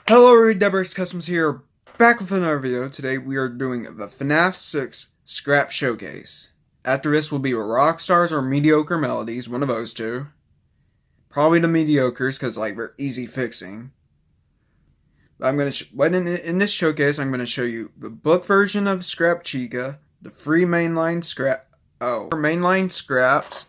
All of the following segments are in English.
Hello, Redebbers Customs here, back with another video. Today we are doing the Fnaf 6 Scrap Showcase. After this will be Rockstars or Mediocre Melodies, one of those two. Probably the mediocres, because like they're easy fixing. But I'm gonna in this showcase, I'm gonna show you the book version of Scrap Chica, the free mainline scraps,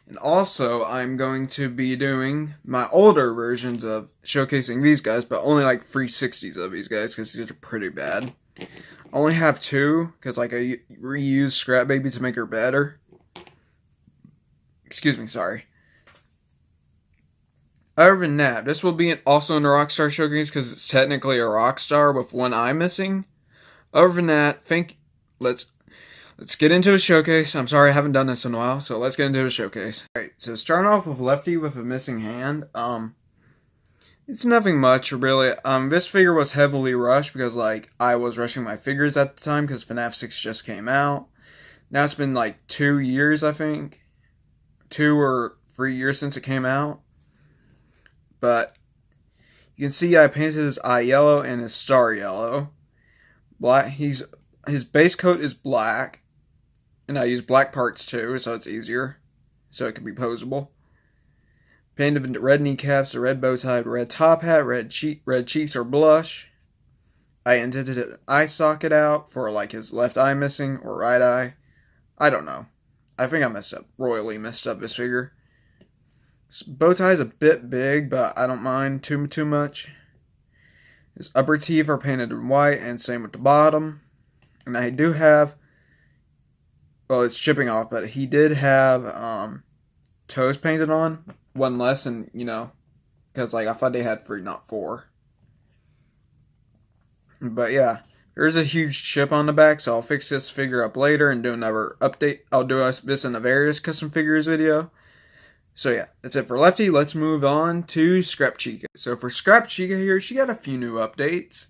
and also I'm going to be doing my older versions of showcasing these guys, but only like 360s of these guys because these are pretty bad. I only have two because like I reused Scrap Baby to make her better. Excuse me, sorry. Other than that, this will be also in the Rockstar Showcase because it's technically a Rockstar with one eye missing. Other than that, let's get into a showcase. I'm sorry I haven't done this in a while, so let's get into a showcase. Alright, so starting off with Lefty with a missing hand. It's nothing much really. This figure was heavily rushed because like I was rushing my figures at the time because Fnaf 6 just came out. Now it's been like 2 years, I think. 2 or 3 years since it came out. But you can see I painted his eye yellow and his star yellow. His base coat is black, and I use black parts too, so it's easier, so it can be posable. Painted red kneecaps, a red bow tie, red top hat, red cheeks or blush. I indented an eye socket out for like his left eye missing or right eye. I don't know. I think I royally messed up this figure. Bow tie is a bit big, but I don't mind too much. His upper teeth are painted in white, and same with the bottom. And I do have, well, it's chipping off, but he did have toes painted on. One less, and because like I thought they had 3, not 4. But yeah, there's a huge chip on the back, so I'll fix this figure up later and do another update. I'll do this in a various custom figures video. So yeah, that's it for Lefty. Let's move on to Scrap Chica. So for Scrap Chica here, she got a few new updates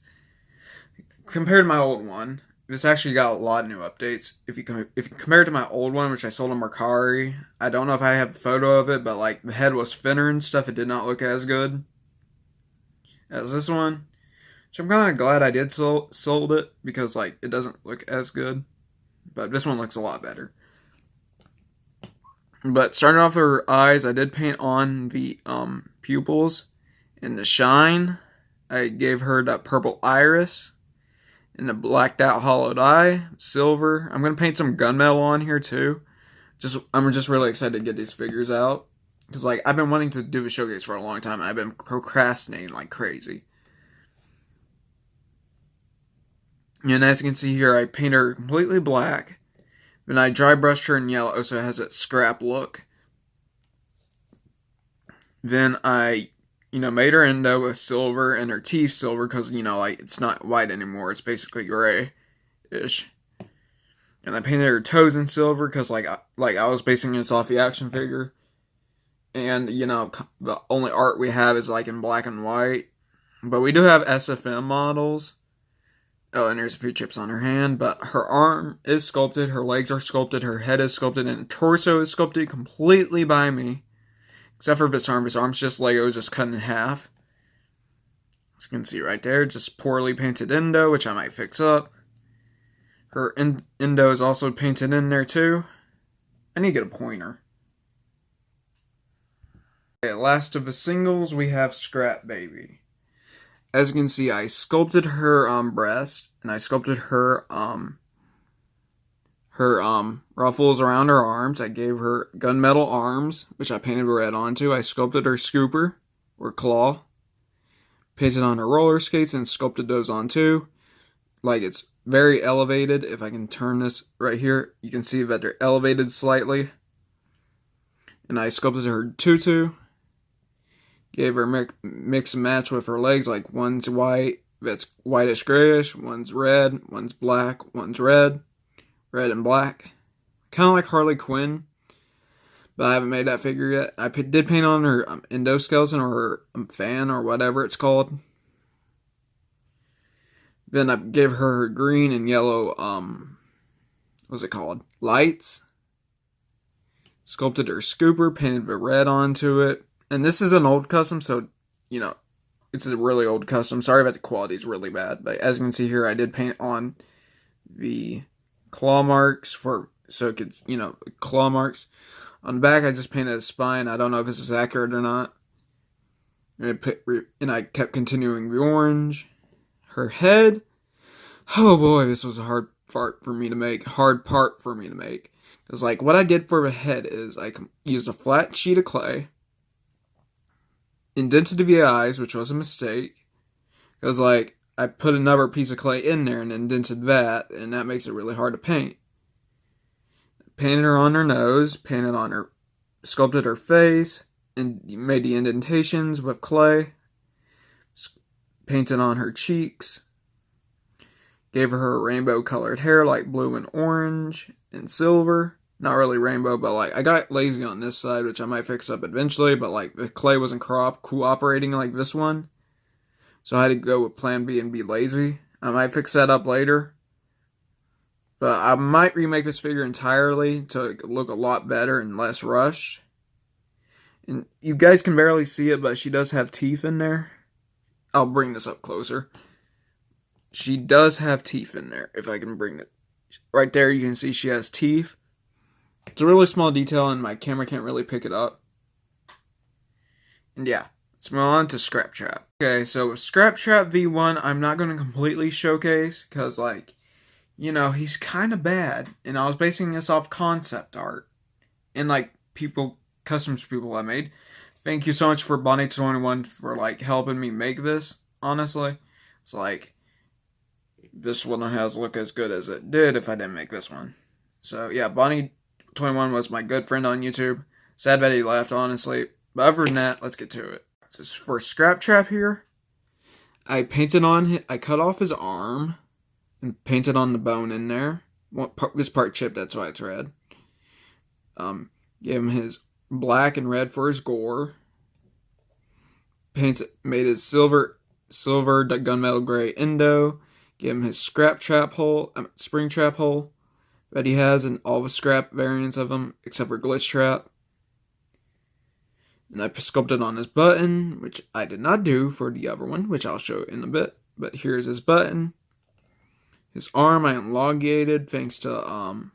compared to my old one. This actually got a lot of new updates. If you compare it to my old one, which I sold on Mercari, I don't know if I have a photo of it, but like the head was thinner and stuff. It did not look as good as this one. So I'm kind of glad I did sold it because like it doesn't look as good, but this one looks a lot better. But starting off with her eyes, I did paint on the pupils and the shine. I gave her that purple iris and the blacked out hollowed eye, silver. I'm going to paint some gunmetal on here too. I'm just really excited to get these figures out. Because like I've been wanting to do a showcase for a long time. I've been procrastinating like crazy. And as you can see here, I painted her completely black. Then I dry brushed her in yellow so it has that scrap look. Then I, made her endo with silver and her teeth silver because, like it's not white anymore. It's basically gray-ish. And I painted her toes in silver because, like I was basing this off the action figure. And, the only art we have is, like, in black and white. But we do have SFM models. Oh, and there's a few chips on her hand, but her arm is sculpted, her legs are sculpted, her head is sculpted, and her torso is sculpted completely by me. Except for this arm. This arm's just Lego, just cut in half. As you can see right there, just poorly painted endo, which I might fix up. Her endo is also painted in there too. I need to get a pointer. Okay, last of the singles, we have Scrap Baby. As you can see, I sculpted her breast, and I sculpted her ruffles around her arms. I gave her gunmetal arms, which I painted red onto. I sculpted her scooper, or claw. Painted on her roller skates and sculpted those on too. Like, it's very elevated. If I can turn this right here, you can see that they're elevated slightly. And I sculpted her tutu. Gave her mix and match with her legs, like one's white, that's whitish grayish, one's red, one's black, one's red and black. Kind of like Harley Quinn, but I haven't made that figure yet. I did paint on her endoskeleton or her fan or whatever it's called. Then I gave her green and yellow, what's it called? Lights. Sculpted her scooper, painted the red onto it. And this is an old custom, so, it's a really old custom. Sorry about the quality, it's really bad. But as you can see here, I did paint on the claw marks so it could, claw marks. On the back, I just painted a spine. I don't know if this is accurate or not. And I kept continuing the orange. Her head. Oh boy, this was a hard part for me to make. Because, like, what I did for the head is I used a flat sheet of clay, indented the eyes, which was a mistake. Because, like, I put another piece of clay in there and indented that, and that makes it really hard to paint. Painted her on her nose, sculpted her face, and made the indentations with clay. Painted on her cheeks. Gave her rainbow colored hair, like blue and orange and silver. Not really rainbow, but like I got lazy on this side, which I might fix up eventually, but like the clay wasn't cooperating like this one. So I had to go with plan B and be lazy. I might fix that up later. But I might remake this figure entirely to look a lot better and less rushed. And you guys can barely see it, but she does have teeth in there. I'll bring this up closer. She does have teeth in there, if I can bring it. Right there, you can see she has teeth. It's a really small detail, and my camera can't really pick it up. And yeah, let's move on to Scrap Trap. Okay, so with Scrap Trap V1, I'm not going to completely showcase, because, like, he's kind of bad. And I was basing this off concept art. And, like, customs people I made. Thank you so much for Bonnie21 for, like, helping me make this, honestly. It's like, this one has look as good as it did if I didn't make this one. So, yeah, Bonnie21 was my good friend on YouTube. Sad that he left, honestly. But other than that, let's get to it. So for Scrap Trap here, I cut off his arm and painted on the bone in there. This part chipped, that's why it's red. Gave him his black and red for his gore. Made his silver gunmetal gray endo. Gave him his spring trap hole that he has in all the scrap variants of them, except for glitch trap. And I sculpted on his button, which I did not do for the other one, which I'll show in a bit. But here's his button. His arm I elongated thanks to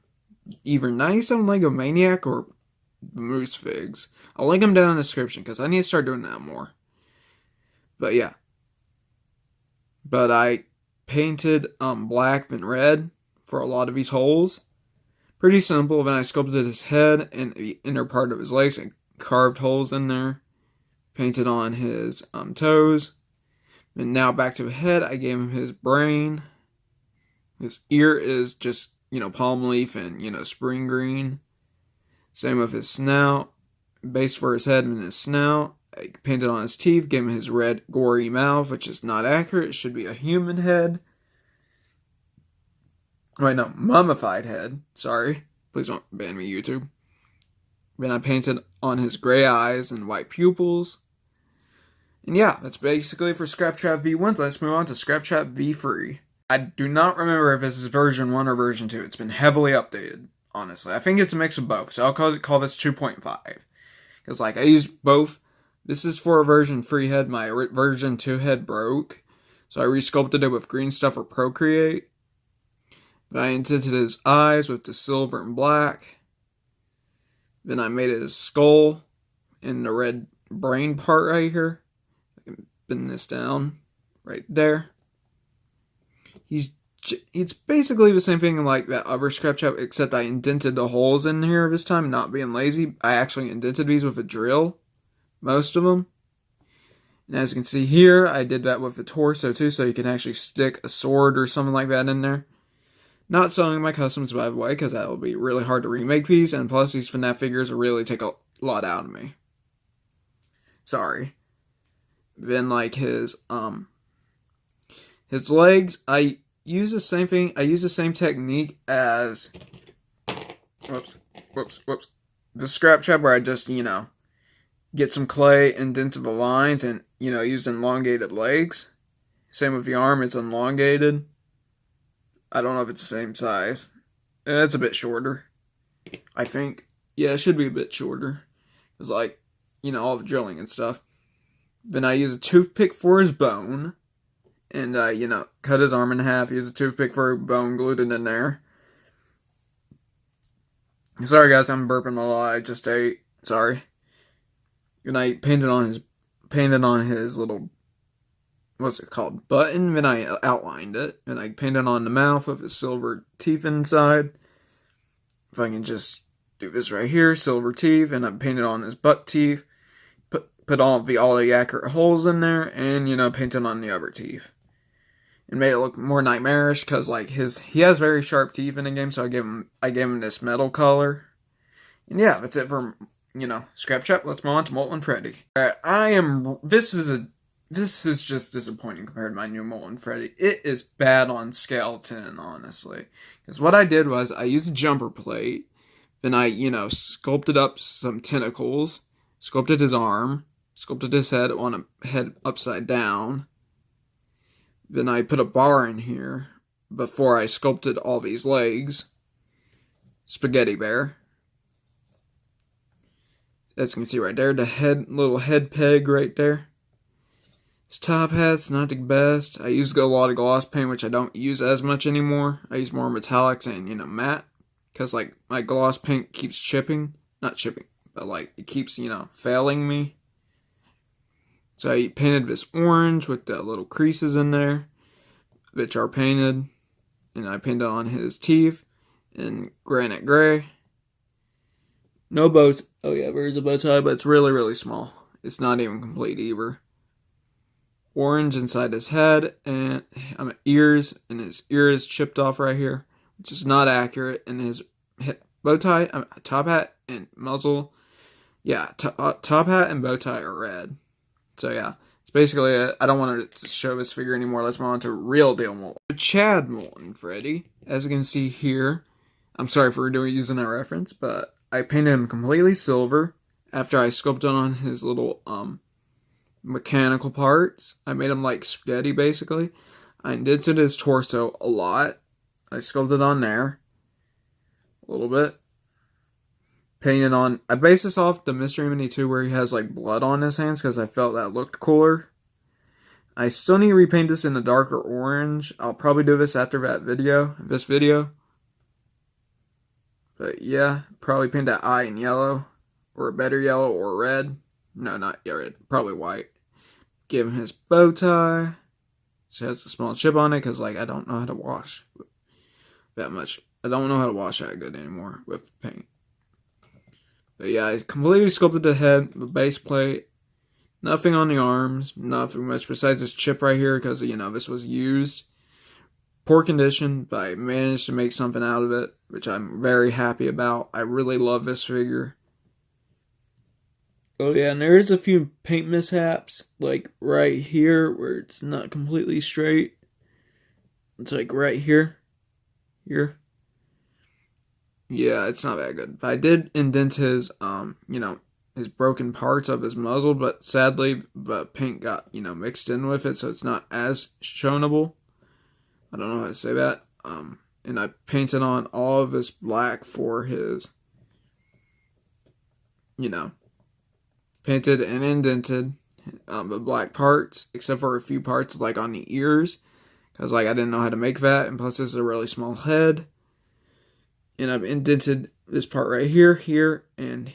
either Nice on Lego Maniac or Moose Figs. I'll link them down in the description because I need to start doing that more. But yeah. But I painted black and red for a lot of these holes. Pretty simple. Then I sculpted his head and the inner part of his legs and carved holes in there. Painted on his toes. And now back to the head, I gave him his brain. His ear is just, palm leaf and, spring green. Same with his snout. Base for his head and his snout. I painted on his teeth, gave him his red, gory mouth, which is not accurate. It should be a human head. Wait, no, mummified head. Sorry. Please don't ban me, YouTube. Then I painted on his gray eyes and white pupils. And yeah, that's basically for Scrap Trap V1. Let's move on to Scrap Trap V3. I do not remember if this is version 1 or version 2. It's been heavily updated, honestly. I think it's a mix of both, so I'll call this 2.5. Because, like, I used both. This is for a version 3 head. My version 2 head broke. So I resculpted it with green stuff for Procreate. I indented his eyes with the silver and black. Then I made his skull in the red brain part right here. I can bend this down right there. It's basically the same thing like that other Scrap Trap, except I indented the holes in here this time, not being lazy. I actually indented these with a drill. Most of them. And as you can see here, I did that with the torso too, so you can actually stick a sword or something like that in there. Not selling my customs, by the way, because that will be really hard to remake these, and plus these Fnaf figures will really take a lot out of me. Sorry. Then, like, his legs, I use the same thing, I use the same technique as, the Scrap Trap, where I just, get some clay, indent the lines, and, used elongated legs. Same with the arm, it's elongated. I don't know if it's the same size. It's a bit shorter, I think. Yeah, it should be a bit shorter. It's like, all the drilling and stuff. Then I use a toothpick for his bone. And, cut his arm in half. Use a toothpick for a bone, glued it in there. Sorry guys, I'm burping a lot. I just ate. Sorry. And I painted on his little, what's it called, button. Then I outlined it. And I painted on the mouth with his silver teeth inside. If I can just do this right here, silver teeth. And I painted on his butt teeth. Put all the accurate holes in there. And, painted on the other teeth. And made it look more nightmarish because like he has very sharp teeth in the game, so I gave him this metal color. And yeah, that's it for Scrap Chat. Let's move on to Molten Freddy. Alright, this is just disappointing compared to my new Molten Freddy. It is bad on scale 10, honestly. Because what I did was I used a jumper plate, then I sculpted up some tentacles, sculpted his arm, sculpted his head on a head upside down. Then I put a bar in here before I sculpted all these legs. Spaghetti bear. As you can see right there, the little head peg right there. His top hat's not the best. I used a lot of gloss paint, which I don't use as much anymore. I use more metallics and, matte. Because, like, my gloss paint keeps chipping. Not chipping, but, like, it keeps, failing me. So I painted this orange with the little creases in there, which are painted. And I painted on his teeth in granite gray. No bows. Oh yeah, there's a bow tie, but it's really, really small. It's not even complete either. Orange inside his head and ears, and his ear is chipped off right here, which is not accurate. And his bow tie, top hat and muzzle, yeah, top hat and bow tie are red. So yeah, it's basically it. I don't want to show this figure anymore. Let's move on to real deal Molten. Chad Molten Freddy. As you can see here, I'm sorry for using that reference, but I painted him completely silver after I sculpted on his little mechanical parts. I made him like spaghetti basically. I indented his torso a lot. I sculpted on there a little bit. Painted on, I based this off the Mystery Mini 2 where he has like blood on his hands because I felt that looked cooler. I still need to repaint this in a darker orange. I'll probably do this after this video. But yeah, probably paint that eye in yellow, or a better yellow, or red. No, not red, probably white. Give him his bow tie. It has a small chip on it because like I don't know how to wash that much. I don't know how to wash that good anymore with paint. But yeah, I completely sculpted the head, the base plate, nothing on the arms, nothing much besides this chip right here because, this was used. Poor condition, but I managed to make something out of it, which I'm very happy about. I really love this figure. Oh yeah, and there is a few paint mishaps, like right here where it's not completely straight. It's like right here. Here. Yeah, it's not that good. But I did indent his, his broken parts of his muzzle, but sadly the paint got, mixed in with it, so it's not as shonable. I don't know how to say that. And I painted on all of this black for his, painted and indented the black parts, except for a few parts like on the ears, because like I didn't know how to make that, and plus this is a really small head. And I've indented this part right here, and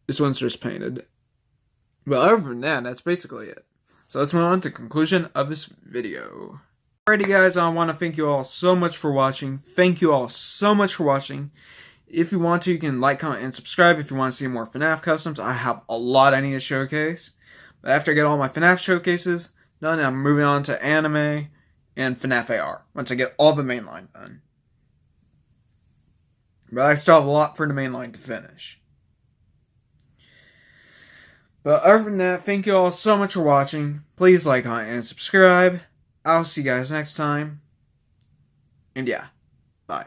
this one's just painted. But other than that, that's basically it. So let's move on to the conclusion of this video. Alrighty guys, I want to thank you all so much for watching. Thank you all so much for watching. If you want to, you can like, comment, and subscribe if you want to see more Fnaf customs. I have a lot I need to showcase. But after I get all my Fnaf showcases done, I'm moving on to anime and Fnaf AR. Once I get all the mainline done. But I still have a lot for the main line to finish. But other than that, thank you all so much for watching. Please like, comment, and subscribe. I'll see you guys next time. And yeah, bye.